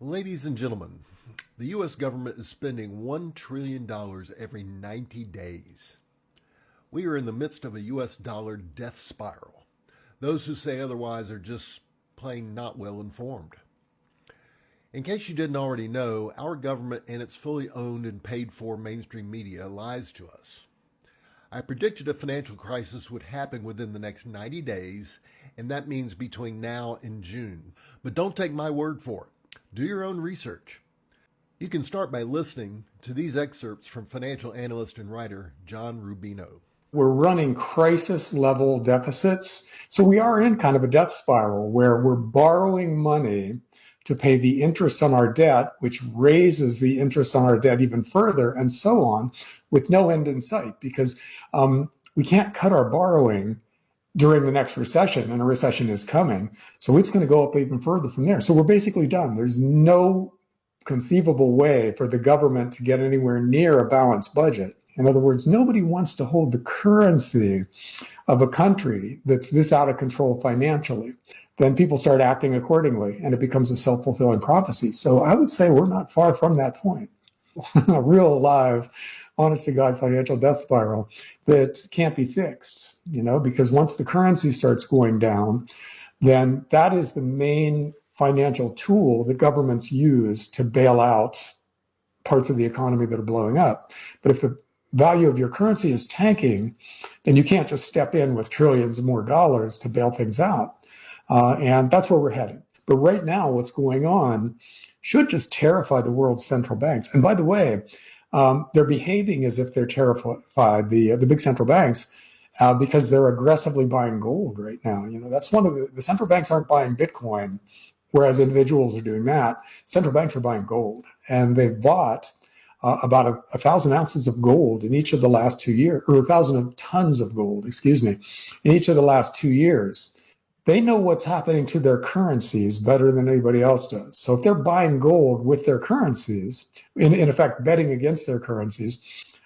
Ladies and gentlemen, the U.S. government is spending $1 trillion every 90 days. We are in the midst of a U.S. dollar death spiral. Those who say otherwise are just plain not well informed. In case you didn't already know, our government and its fully owned and paid for mainstream media lies to us. I predicted a financial crisis would happen within the next 90 days, and that means between now and June. But don't take my word for it. Do your own research. You can start by listening to these excerpts from financial analyst and writer John Rubino. We're running crisis level deficits. So we are in kind of a death spiral where we're borrowing money to pay the interest on our debt, which raises the interest on our debt even further, and so on, with no end in sight, because we can't cut our borrowing during the next recession, and a recession is coming. So it's going to go up even further from there. So we're basically done. There's no conceivable way for the government to get anywhere near a balanced budget. In other words, nobody wants to hold the currency of a country that's this out of control financially. Then people start acting accordingly, and it becomes a self-fulfilling prophecy. So I would say we're not far from that point. A real live, honest-to-God financial death spiral that can't be fixed, because once the currency starts going down, then that is the main financial tool that governments use to bail out parts of the economy that are blowing up. But if the value of your currency is tanking, then you can't just step in with trillions of more dollars to bail things out. And that's where we're headed. But right now, what's going on should just terrify the world's central banks. And by the way, they're behaving as if they're terrified, the big central banks, because they're aggressively buying gold right now. That's one of the central banks aren't buying Bitcoin, whereas individuals are doing that. Central banks are buying gold, and they've bought about 1,000 ounces of gold in each of the last 2 years, or 1,000 tons of gold, in each of the last 2 years. They know what's happening to their currencies better than anybody else does. So if they're buying gold with their currencies, in effect betting against their currencies,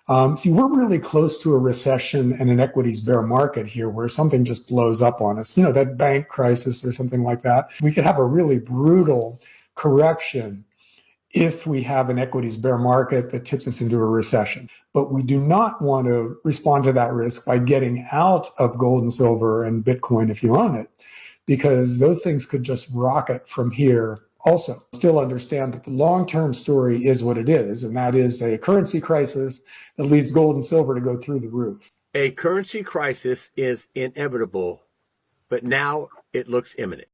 we're really close to a recession and an equities bear market here where something just blows up on us, that bank crisis or something like that. We could have a really brutal correction if we have an equities bear market that tips us into a recession. But we do not want to respond to that risk by getting out of gold and silver and Bitcoin if you own it, because those things could just rocket from here also. Still understand that the long-term story is what it is, and that is a currency crisis that leads gold and silver to go through the roof. A currency crisis is inevitable, but now it looks imminent.